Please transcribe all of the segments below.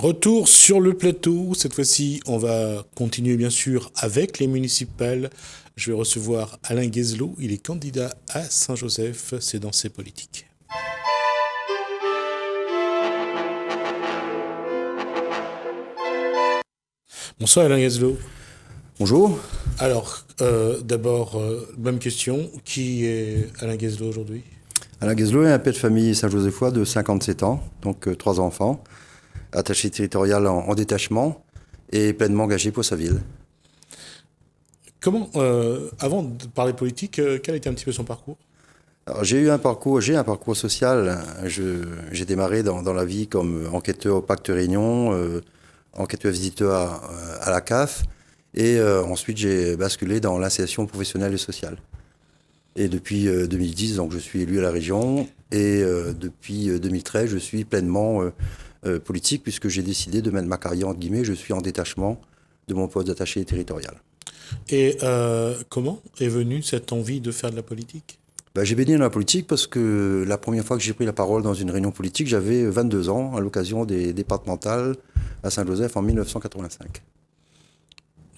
Retour sur le plateau. Cette fois-ci, on va continuer bien sûr avec les municipales. Je vais recevoir Alain Guezlo. Il est candidat à Saint-Joseph. C'est dans ses politiques. Bonsoir Alain Guezlo. Bonjour. Alors, d'abord, même question. Qui est Alain Guezlo aujourd'hui? Alain Guezlo est un père de famille saint-josephois de 57 ans, donc 3 enfants, attaché territorial en détachement et pleinement engagé pour sa ville. Comment, avant de parler politique, quel a été un petit peu son parcours? Alors, j'ai un parcours social. J'ai démarré dans la vie comme enquêteur au Pacte Réunion, enquêteur visiteur à la CAF, et ensuite j'ai basculé dans l'insertion professionnelle et sociale. Et depuis 2010, donc, je suis élu à la région, et depuis 2013, je suis pleinement politique, puisque j'ai décidé de mettre ma carrière, entre guillemets, je suis en détachement de mon poste d'attaché territorial. Et comment est venue cette envie de faire de la politique? J'ai baigné dans la politique parce que la première fois que j'ai pris la parole dans une réunion politique, j'avais 22 ans, à l'occasion des départementales à Saint-Joseph en 1985.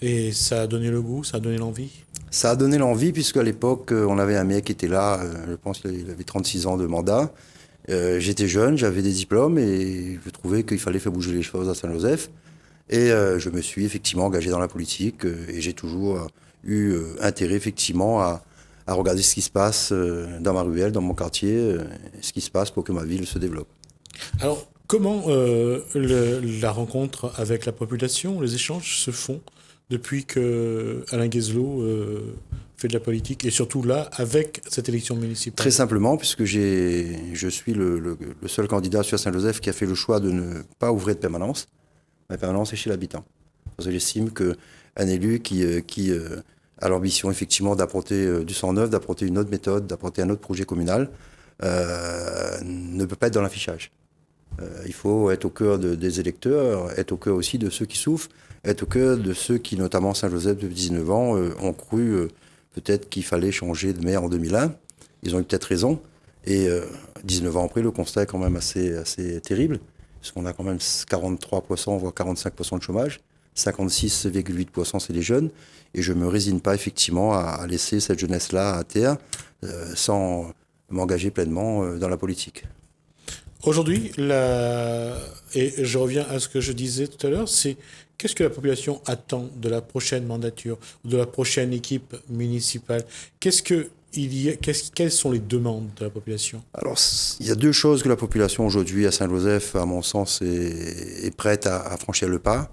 Et ça a donné le goût, ça a donné l'envie? Ça a donné l'envie, puisque à l'époque, on avait un mec qui était là, je pense qu'il avait 36 ans de mandat. J'étais jeune, j'avais des diplômes et je trouvais qu'il fallait faire bouger les choses à Saint-Joseph. Et je me suis effectivement engagé dans la politique et j'ai toujours eu intérêt effectivement à regarder ce qui se passe dans ma ruelle, dans mon quartier, ce qui se passe pour que ma ville se développe. Alors, comment la rencontre avec la population, les échanges se font depuis que Alain Guezlo fait de la politique et surtout là, avec cette élection municipale? Très simplement, puisque je suis le seul candidat sur Saint-Joseph qui a fait le choix de ne pas ouvrir de permanence. Ma permanence est chez l'habitant. Parce que j'estime qu'un élu qui a l'ambition effectivement d'apporter du sang neuf, d'apporter une autre méthode, d'apporter un autre projet communal, ne peut pas être dans l'affichage. Il faut être au cœur des électeurs, être au cœur aussi de ceux qui souffrent, être au cœur de ceux qui, notamment Saint-Joseph de 19 ans, ont cru peut-être qu'il fallait changer de maire en 2001. Ils ont eu peut-être raison. Et 19 ans après, le constat est quand même assez terrible. Parce qu'on a quand même 43%, voire 45% de chômage. 56,8% c'est les jeunes. Et je ne me résigne pas effectivement à laisser cette jeunesse-là à terre sans m'engager pleinement dans la politique. Aujourd'hui, et je reviens à ce que je disais tout à l'heure, c'est qu'est-ce que la population attend de la prochaine mandature, de la prochaine équipe municipale? Quelles sont les demandes de la population? Alors, il y a 2 choses que la population aujourd'hui à Saint-Joseph, à mon sens, est prête à franchir le pas.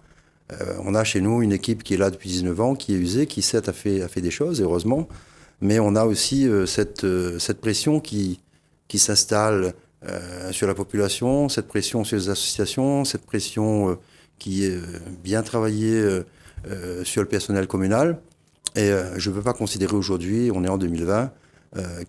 On a chez nous une équipe qui est là depuis 19 ans, qui est usée, qui certes a fait des choses, heureusement, mais on a aussi cette pression qui s'installe sur la population, cette pression sur les associations, cette pression qui est bien travaillée sur le personnel communal. Et je ne peux pas considérer aujourd'hui, on est en 2020,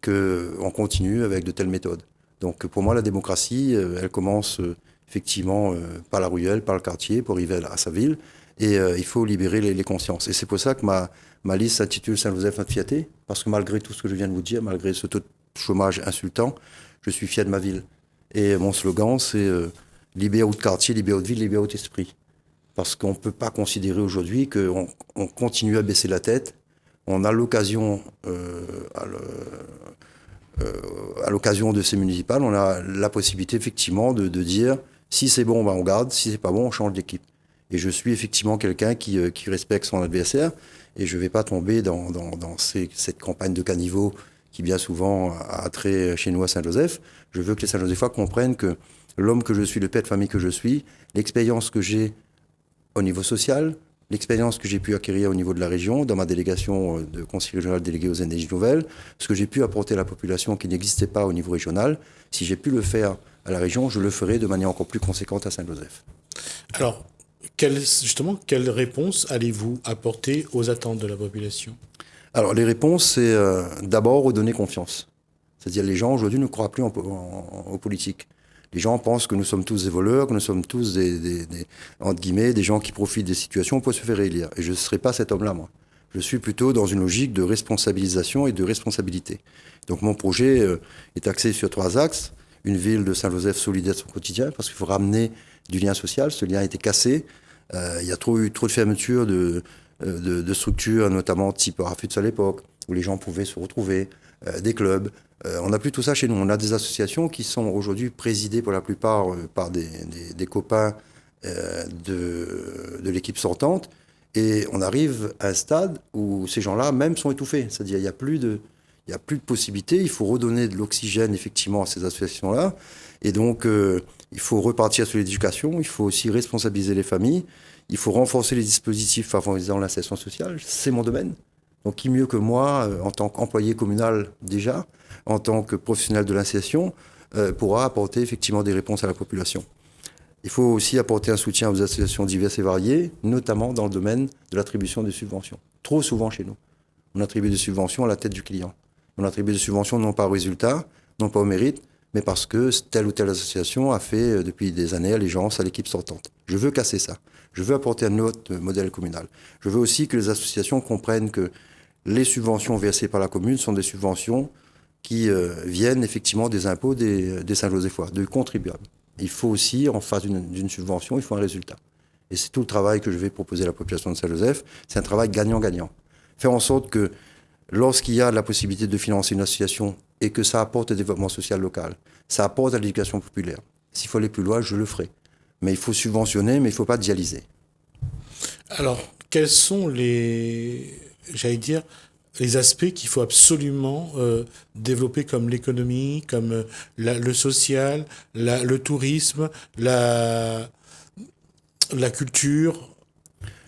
qu'on continue avec de telles méthodes. Donc pour moi, la démocratie, elle commence effectivement par la ruelle, par le quartier, pour arriver à sa ville. Et il faut libérer les consciences. Et c'est pour ça que ma liste s'intitule Saint-Joseph notre fierté, parce que malgré tout ce que je viens de vous dire, malgré ce taux de chômage insultant, je suis fier de ma ville. Et mon slogan, c'est libère votre quartier, libère votre ville, libère votre esprit. Parce qu'on ne peut pas considérer aujourd'hui qu'on continue à baisser la tête. On a l'occasion, à l'occasion de ces municipales, on a la possibilité effectivement de dire si c'est bon, on garde, si c'est pas bon, on change d'équipe. Et je suis effectivement quelqu'un qui respecte son adversaire et je ne vais pas tomber dans cette campagne de caniveau qui bien souvent a trait chez nous à Saint-Joseph. Je veux que les Saint-Josephois comprennent que l'homme que je suis, le père de famille que je suis, l'expérience que j'ai au niveau social, l'expérience que j'ai pu acquérir au niveau de la région, dans ma délégation de conseiller régional délégué aux énergies nouvelles, ce que j'ai pu apporter à la population qui n'existait pas au niveau régional, si j'ai pu le faire à la région, je le ferai de manière encore plus conséquente à Saint-Joseph. Alors, quelle réponse allez-vous apporter aux attentes de la population? Alors, les réponses, c'est d'abord redonner confiance. C'est-à-dire les gens aujourd'hui ne croient plus aux politiques. Les gens pensent que nous sommes tous des voleurs, que nous sommes tous entre guillemets, des gens qui profitent des situations pour se faire élire. Et je ne serai pas cet homme-là, moi. Je suis plutôt dans une logique de responsabilisation et de responsabilité. Donc mon projet est axé sur 3 axes. une ville de Saint-Joseph solidaire de son quotidien, parce qu'il faut ramener du lien social. Ce lien a été cassé. Il y a eu trop de fermetures de structures, notamment type Rafut à l'époque, où les gens pouvaient se retrouver, des clubs. On n'a plus tout ça chez nous. On a des associations qui sont aujourd'hui présidées pour la plupart par des copains de l'équipe sortante. Et on arrive à un stade où ces gens-là même sont étouffés. C'est-à-dire il n'y a plus de possibilités. Il faut redonner de l'oxygène effectivement à ces associations-là. Et donc il faut repartir sur l'éducation. Il faut aussi responsabiliser les familles. Il faut renforcer les dispositifs favorisant l'insertion sociale. C'est mon domaine. Donc qui mieux que moi, en tant qu'employé communal déjà, en tant que professionnel de l'insertion, pourra apporter effectivement des réponses à la population. Il faut aussi apporter un soutien aux associations diverses et variées, notamment dans le domaine de l'attribution des subventions. Trop souvent chez nous, on attribue des subventions à la tête du client. On attribue des subventions non pas au résultat, non pas au mérite, mais parce que telle ou telle association a fait depuis des années allégeance à l'équipe sortante. Je veux casser ça. Je veux apporter un autre modèle communal. Je veux aussi que les associations comprennent que les subventions versées par la commune sont des subventions qui viennent effectivement des impôts des Saint-Josephois, des contribuables. Il faut aussi, en face d'une subvention, il faut un résultat. Et c'est tout le travail que je vais proposer à la population de Saint-Joseph. C'est un travail gagnant-gagnant. Faire en sorte que lorsqu'il y a la possibilité de financer une association et que ça apporte au développement social local, ça apporte à l'éducation populaire. S'il faut aller plus loin, je le ferai. Mais il faut subventionner, mais il ne faut pas dialyser. Alors, quels sont j'allais dire, les aspects qu'il faut absolument développer comme l'économie, comme le social, le tourisme, la culture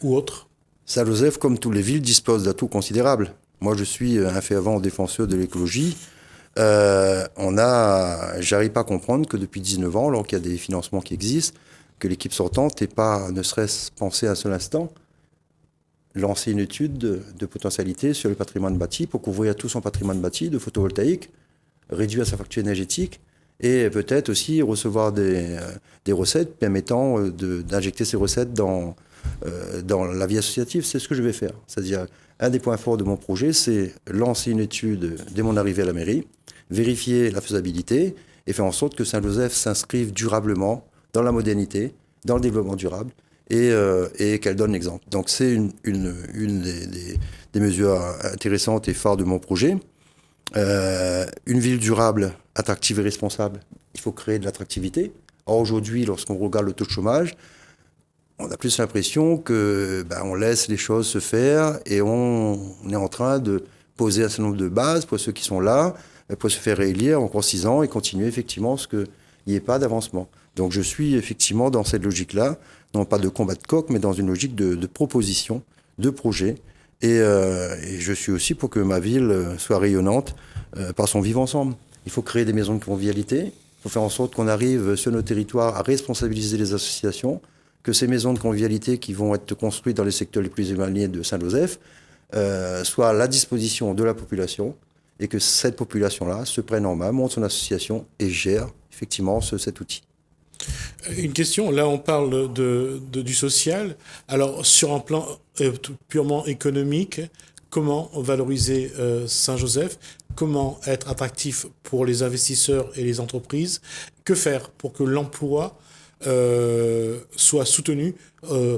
ou autre? Saint-Joseph, comme toutes les villes, dispose d'atouts considérables. Moi, je suis un fervent défenseur de l'écologie. J'arrive pas à comprendre que depuis 19 ans, alors qu'il y a des financements qui existent, que l'équipe sortante n'ait pas, ne serait-ce pensé un seul instant, lancer une étude de potentialité sur le patrimoine bâti pour couvrir tout son patrimoine bâti de photovoltaïque, réduire sa facture énergétique et peut-être aussi recevoir des recettes permettant d'injecter ces recettes dans la vie associative. C'est ce que je vais faire. C'est-à-dire, un des points forts de mon projet, c'est lancer une étude dès mon arrivée à la mairie, vérifier la faisabilité et faire en sorte que Saint-Joseph s'inscrive durablement dans la modernité, dans le développement durable et qu'elle donne l'exemple. Donc c'est une des mesures intéressantes et phares de mon projet. Une ville durable, attractive et responsable, il faut créer de l'attractivité. Or aujourd'hui, lorsqu'on regarde le taux de chômage, on a plus l'impression que on laisse les choses se faire et on est en train de poser un certain nombre de bases pour ceux qui sont là, pour se faire réélire encore 6 ans et continuer effectivement ce qu'il n'y ait pas d'avancement. Donc je suis effectivement dans cette logique-là, non pas de combat de coq, mais dans une logique de proposition, de projet. Et je suis aussi pour que ma ville soit rayonnante par son vivre ensemble. Il faut créer des maisons de convivialité, il faut faire en sorte qu'on arrive sur nos territoires à responsabiliser les associations, que ces maisons de convivialité qui vont être construites dans les secteurs les plus éloignés de Saint-Joseph soient à la disposition de la population et que cette population-là se prenne en main, monte son association et gère effectivement cet outil. Une question, là on parle du social. Alors sur un plan purement économique, comment valoriser Saint-Joseph? Comment être attractif pour les investisseurs et les entreprises? Que faire pour que l'emploi soit soutenu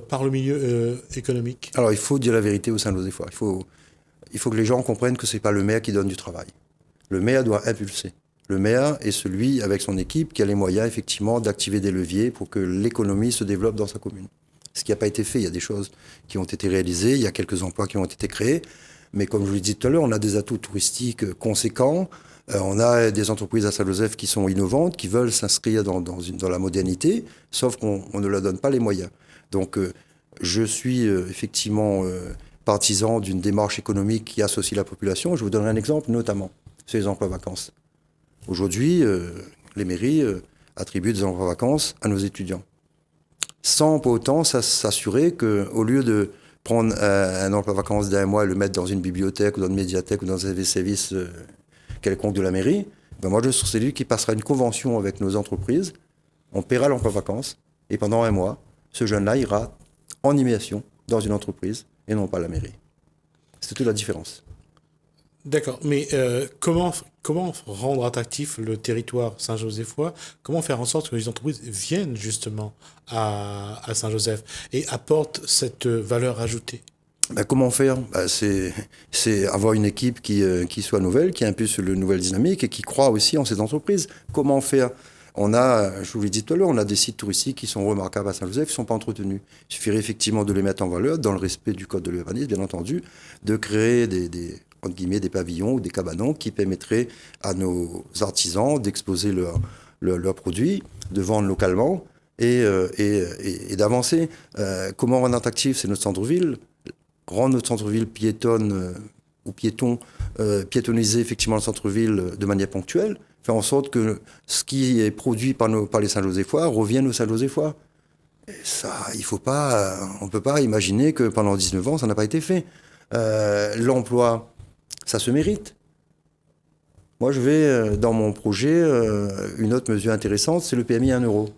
par le milieu économique? Alors il faut dire la vérité aux Saint-Josephois. Il faut que les gens comprennent que ce n'est pas le maire qui donne du travail. Le maire doit impulser. Le maire est celui, avec son équipe, qui a les moyens, effectivement, d'activer des leviers pour que l'économie se développe dans sa commune. Ce qui n'a pas été fait. Il y a des choses qui ont été réalisées, il y a quelques emplois qui ont été créés. Mais comme je vous l'ai dit tout à l'heure, on a des atouts touristiques conséquents. On a des entreprises à Saint-Joseph qui sont innovantes, qui veulent s'inscrire dans la modernité, sauf qu'on ne leur donne pas les moyens. Donc, je suis effectivement partisan d'une démarche économique qui associe la population. Je vous donnerai un exemple, notamment sur les emplois vacances. Aujourd'hui, les mairies attribuent des emplois vacances à nos étudiants, sans pour autant s'assurer qu'au lieu de prendre un emploi vacances d'un mois et le mettre dans une bibliothèque ou dans une médiathèque ou dans un service quelconque de la mairie, moi je serai celui qui passera une convention avec nos entreprises, on paiera l'emploi vacances et pendant 1 mois, ce jeune-là ira en immersion dans une entreprise et non pas à la mairie. C'est toute la différence. D'accord, mais comment rendre attractif le territoire Saint-Josephois? Comment faire en sorte que les entreprises viennent justement à Saint-Joseph et apportent cette valeur ajoutée? Ben, comment faire? Ben, c'est avoir une équipe qui soit nouvelle, qui impulse le nouvelle dynamique et qui croit aussi en cette entreprise. Comment faire? On a, je vous l'ai dit tout à l'heure, on a des sites touristiques qui sont remarquables à Saint-Joseph, qui ne sont pas entretenus. Il suffirait effectivement de les mettre en valeur, dans le respect du code de l'urbanisme, bien entendu, de créer entre guillemets, des pavillons ou des cabanons qui permettraient à nos artisans d'exposer leurs produits, de vendre localement et d'avancer. Comment rendre attractif? C'est notre centre-ville. Rendre notre centre-ville ou piétonniser effectivement le centre-ville de manière ponctuelle, faire en sorte que ce qui est produit par les Saint-Joséphois revienne aux Saint-Joséphois. Et ça, on ne peut pas imaginer que pendant 19 ans, ça n'a pas été fait. L'emploi, ça se mérite. Moi, je vais, dans mon projet, une autre mesure intéressante, c'est le PMI à 1 euro,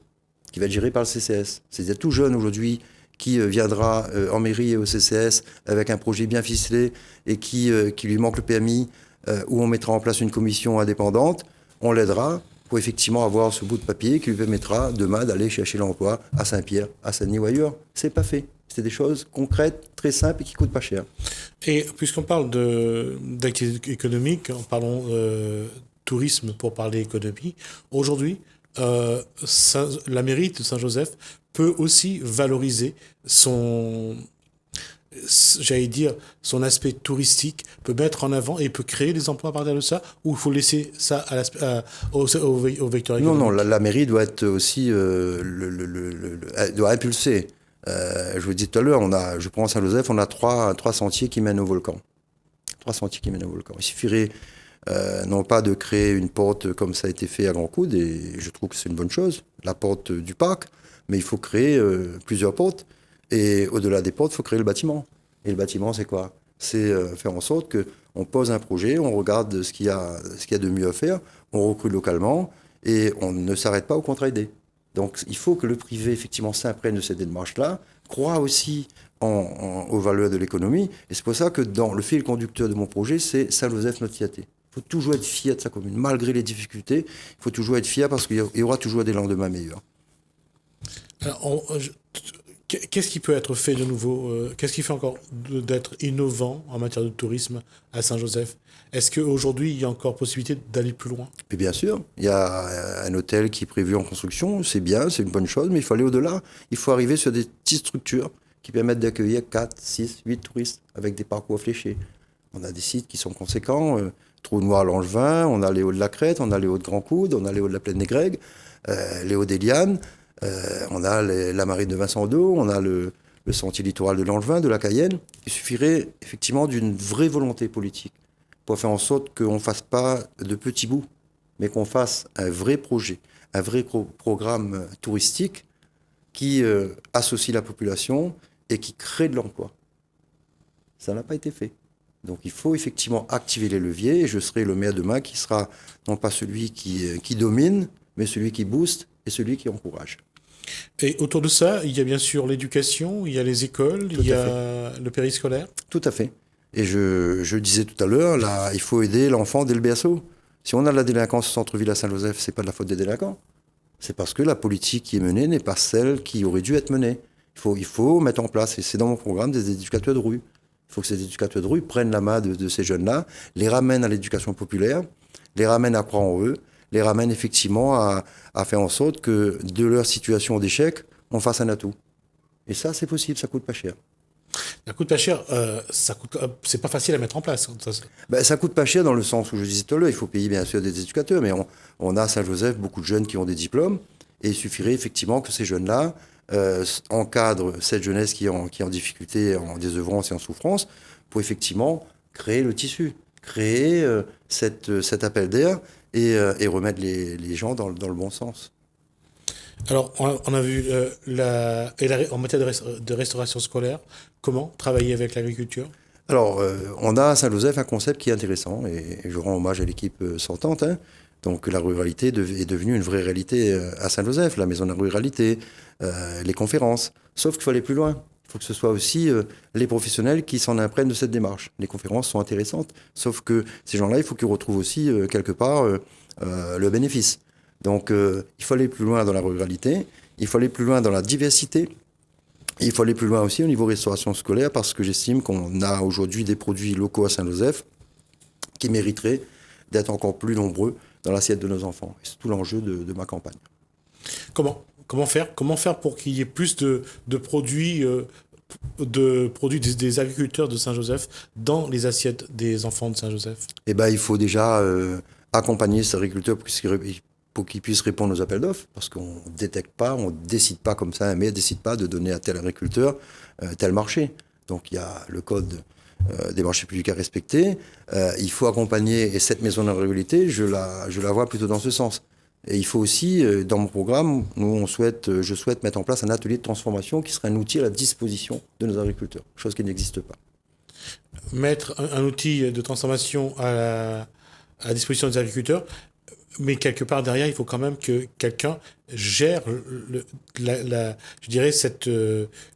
qui va être géré par le CCS. C'est-à-dire tout jeune aujourd'hui qui viendra en mairie et au CCS avec un projet bien ficelé et qui lui manque le PMI, où on mettra en place une commission indépendante, on l'aidera pour effectivement avoir ce bout de papier qui lui permettra demain d'aller chercher l'emploi à Saint-Pierre, à Saint-Denis ou ailleurs. C'est pas fait. C'est des choses concrètes, très simples et qui coûtent pas cher. Et puisqu'on parle d'activité économique, en parlant tourisme pour parler économie, aujourd'hui, la mairie de Saint-Joseph peut aussi valoriser j'allais dire, son aspect touristique, peut mettre en avant et peut créer des emplois à partir de ça, ou il faut laisser ça au vecteur économique? Non, la mairie doit être aussi, elle doit impulser. Je vous dis tout à l'heure, je prends Saint-Joseph, on a trois sentiers qui mènent au volcan. 3 sentiers qui mènent au volcan. Il suffirait non pas de créer une porte comme ça a été fait à Grand Coude, et je trouve que c'est une bonne chose, la porte du parc, mais il faut créer plusieurs portes, et au-delà des portes, il faut créer le bâtiment. Et le bâtiment, c'est quoi? C'est faire en sorte qu'on pose un projet, on regarde ce qu'il y a de mieux à faire, on recrute localement, et on ne s'arrête pas au contrat aidé. Donc il faut que le privé, effectivement, s'imprègne de cette démarche-là, croit aussi aux valeurs de l'économie, et c'est pour ça que dans le fil conducteur de mon projet, c'est Saint-Joseph notre fierté. Il faut toujours être fier de sa commune, malgré les difficultés, il faut toujours être fier parce qu'il y aura toujours des lendemains meilleurs. Alors, qu'est-ce qui peut être fait de nouveau? Qu'est-ce qui fait encore d'être innovant en matière de tourisme à Saint-Joseph? Est-ce qu'aujourd'hui, il y a encore possibilité d'aller plus loin? Et bien sûr, il y a un hôtel qui est prévu en construction, c'est bien, c'est une bonne chose, mais il faut aller au-delà. Il faut arriver sur des petites structures qui permettent d'accueillir 4, 6, 8 touristes avec des parcours fléchés. On a des sites qui sont conséquents, Trou Noir Langevin, on a les Hauts de la Crête, on a les Hauts de Grand Coude, on a les Hauts de la Plaine des Grègues, les Hauts des Lianes, on a la marine de Vincent d'Eau, on a le sentier littoral de Langevin, de la Cayenne. Il suffirait effectivement d'une vraie volonté politique pour faire en sorte qu'on ne fasse pas de petits bouts, mais qu'on fasse un vrai projet, un vrai programme touristique qui associe la population et qui crée de l'emploi. Ça n'a pas été fait. Donc il faut effectivement activer les leviers, et je serai le maire demain qui sera non pas celui qui domine, mais celui qui booste et celui qui encourage. Et autour de ça, il y a bien sûr l'éducation, il y a les écoles, il y a le périscolaire. Tout à fait. Et je disais tout à l'heure, là, il faut aider l'enfant dès le berceau. Si on a de la délinquance au centre-ville à Saint-Joseph, c'est pas de la faute des délinquants. C'est parce que la politique qui est menée n'est pas celle qui aurait dû être menée. Il faut mettre en place, et c'est dans mon programme, des éducateurs de rue. Il faut que ces éducateurs de rue prennent la main de ces jeunes-là, les ramènent à l'éducation populaire, les ramènent à croire en eux, les ramènent effectivement à faire en sorte que de leur situation d'échec, on fasse un atout. Et ça, c'est possible, ça coûte pas cher. Ça coûte pas cher, c'est pas facile à mettre en place. Ça coûte pas cher dans le sens où je disais tout à l'heure, il faut payer bien sûr des éducateurs, mais on a à Saint-Joseph beaucoup de jeunes qui ont des diplômes, et il suffirait effectivement que ces jeunes-là encadrent cette jeunesse qui est en difficulté, en désœuvrance et en souffrance, pour effectivement créer le tissu, créer cet appel d'air et remettre les gens dans le bon sens. Alors, on a vu en matière de restauration scolaire, comment travailler avec l'agriculture? Alors, on a à Saint-Joseph un concept qui est intéressant, et je rends hommage à l'équipe sortante. Donc, la ruralité est devenue une vraie réalité à Saint-Joseph, la maison de la ruralité, les conférences. Sauf qu'il faut aller plus loin. Il faut que ce soit aussi les professionnels qui s'en imprègnent de cette démarche. Les conférences sont intéressantes, sauf que ces gens-là, il faut qu'ils retrouvent aussi quelque part le bénéfice. Donc il faut aller plus loin dans la ruralité, il faut aller plus loin dans la diversité, et il faut aller plus loin aussi au niveau restauration scolaire, parce que j'estime qu'on a aujourd'hui des produits locaux à Saint-Joseph qui mériteraient d'être encore plus nombreux dans l'assiette de nos enfants. Et c'est tout l'enjeu de ma campagne. Comment faire pour qu'il y ait plus de produits, des agriculteurs de Saint-Joseph dans les assiettes des enfants de Saint-Joseph? Eh ben, il faut déjà accompagner ces agriculteurs pour qu'ils puissent répondre aux appels d'offres, parce qu'on ne détecte pas, on ne décide pas comme ça, un maire ne décide pas de donner à tel agriculteur tel marché. Donc il y a le code des marchés publics à respecter. Il faut accompagner, et cette maison de la ruralité, je la vois plutôt dans ce sens. Et il faut aussi, dans mon programme, je souhaite mettre en place un atelier de transformation qui serait un outil à la disposition de nos agriculteurs, chose qui n'existe pas. Mettre un outil de transformation à la disposition des agriculteurs, mais quelque part derrière, il faut quand même que quelqu'un gère je dirais, cette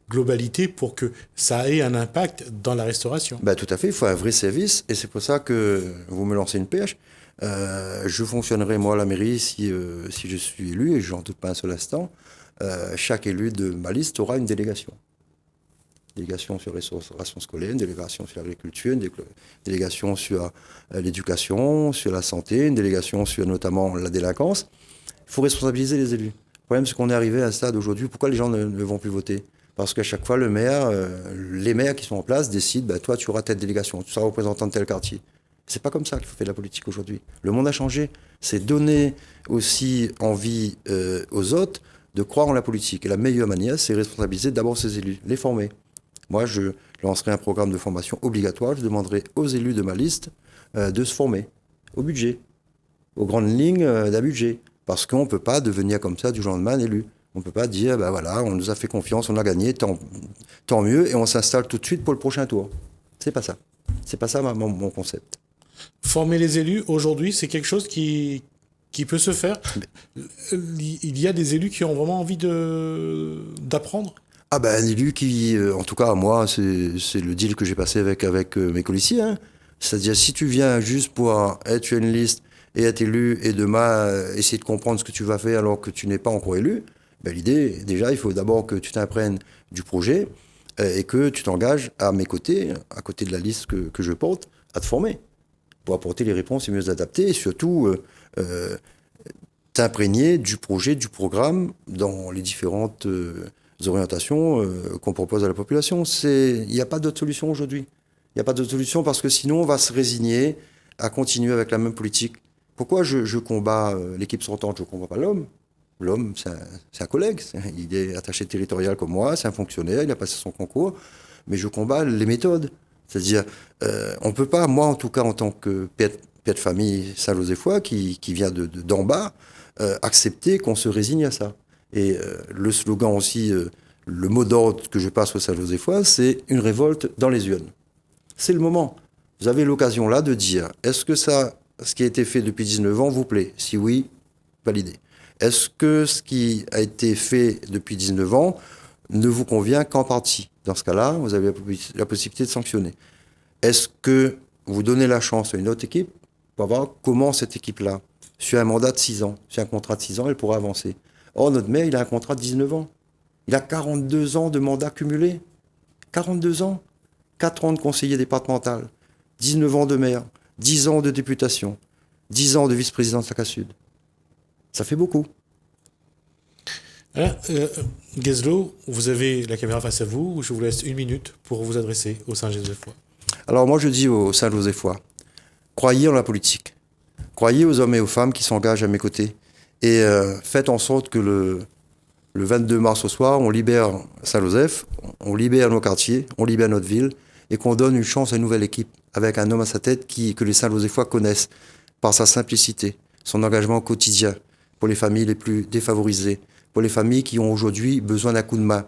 globalité pour que ça ait un impact dans la restauration. Ben, tout à fait, il faut un vrai service, et c'est pour ça que vous me lancez une pêche. Je fonctionnerai, moi, à la mairie, si je suis élu, et je n'en doute pas un seul instant. Chaque élu de ma liste aura une délégation. Délégation sur la restauration scolaire, une délégation sur l'agriculture, une délégation sur l'éducation, sur la santé, une délégation sur notamment la délinquance. Il faut responsabiliser les élus. Le problème, c'est qu'on est arrivé à un stade aujourd'hui, pourquoi les gens ne vont plus voter? Parce qu'à chaque fois, les maires qui sont en place décident, bah, toi, tu auras telle délégation, tu seras représentant de tel quartier. C'est pas comme ça qu'il faut faire de la politique aujourd'hui. Le monde a changé. C'est donner aussi envie aux autres de croire en la politique. Et la meilleure manière, c'est responsabiliser d'abord ces élus, les former. Moi, je lancerai un programme de formation obligatoire. Je demanderai aux élus de ma liste de se former au budget, aux grandes lignes d'un budget. Parce qu'on ne peut pas devenir comme ça du jour au lendemain un élu. On ne peut pas dire, ben voilà, on nous a fait confiance, on a gagné, tant mieux, et on s'installe tout de suite pour le prochain tour. C'est pas ça. C'est pas ça mon concept. Former les élus, aujourd'hui, c'est quelque chose qui peut se faire. Il y a des élus qui ont vraiment envie d'apprendre. Ah ben, un élu qui, en tout cas, moi, c'est le deal que j'ai passé avec mes colissiers. Hein. C'est-à-dire, si tu viens juste pour être sur une liste et être élu, et demain, essayer de comprendre ce que tu vas faire alors que tu n'es pas encore élu, ben, l'idée, déjà, il faut d'abord que tu t'imprègnes du projet et que tu t'engages à mes côtés, à côté de la liste que je porte, à te former pour apporter les réponses les mieux adaptées et surtout t'imprégner du projet, du programme dans les différentes orientations qu'on propose à la population. Il n'y a pas d'autre solution aujourd'hui. Il n'y a pas d'autre solution parce que sinon on va se résigner à continuer avec la même politique. Pourquoi je combats l'équipe sortante? Je ne combats pas l'homme. L'homme, c'est un collègue. Il est attaché territorial comme moi, c'est un fonctionnaire, il a passé son concours. Mais je combats les méthodes. C'est-à-dire, on ne peut pas, moi en tout cas en tant que père de famille Saint-Joséphois qui vient d'en bas, accepter qu'on se résigne à ça. Et le slogan aussi, le mot d'ordre que je passe aux Saint-Joséphois, c'est une révolte dans les urnes. C'est le moment. Vous avez l'occasion là de dire, est-ce que ce qui a été fait depuis 19 ans vous plaît? Si oui, validez. Est-ce que ce qui a été fait depuis 19 ans ne vous convient qu'en partie? Dans ce cas-là, vous avez la possibilité de sanctionner. Est-ce que vous donnez la chance à une autre équipe pour voir comment cette équipe-là, sur un mandat de 6 ans, sur un contrat de 6 ans, elle pourra avancer? Or, notre maire, il a un contrat de 19 ans. Il a 42 ans de mandat cumulé. 42 ans. 4 ans de conseiller départemental. 19 ans de maire. 10 ans de députation. 10 ans de vice-président de SACA-Sud. Ça fait beaucoup. Gueslo, vous avez la caméra face à vous. Je vous laisse 1 minute pour vous adresser aux Saint-Joséphois. Alors moi, je dis aux Saint-Joséphois, croyez en la politique. Croyez aux hommes et aux femmes qui s'engagent à mes côtés. Et faites en sorte que le 22 mars au soir, on libère Saint-Joseph, on libère nos quartiers, on libère notre ville, et qu'on donne une chance à une nouvelle équipe, avec un homme à sa tête que les Saint-Joséphois connaissent, par sa simplicité, son engagement quotidien, pour les familles les plus défavorisées, pour les familles qui ont aujourd'hui besoin d'un coup de main.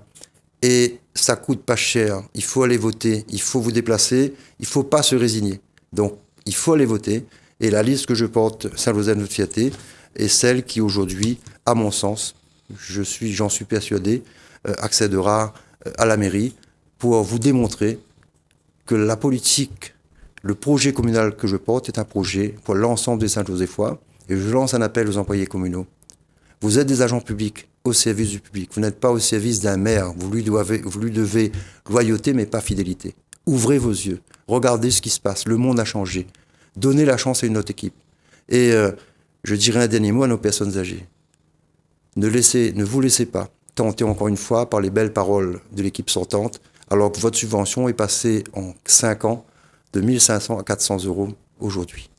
Et ça coûte pas cher, il faut aller voter, il faut vous déplacer, il faut pas se résigner. Donc, il faut aller voter, et la liste que je porte, Saint-Joseph notre fierté, est celle qui aujourd'hui, à mon sens, j'en suis persuadé, accédera à la mairie pour vous démontrer que la politique, le projet communal que je porte est un projet pour l'ensemble des Saint-Joséphois. Et je lance un appel aux employés communaux. Vous êtes des agents publics au service du public. Vous n'êtes pas au service d'un maire. Vous lui devez loyauté, mais pas fidélité. Ouvrez vos yeux. Regardez ce qui se passe. Le monde a changé. Donnez la chance à une autre équipe. Et je dirais un dernier mot à nos personnes âgées. Ne vous laissez pas tenter encore une fois par les belles paroles de l'équipe sortante, alors que votre subvention est passée en 5 ans de 1 500 à 400 € aujourd'hui.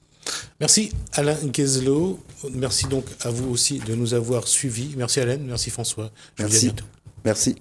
Merci Alain Guezlo. Merci donc à vous aussi de nous avoir suivis. Merci Alain, merci François. Je vous dis à bientôt. Merci.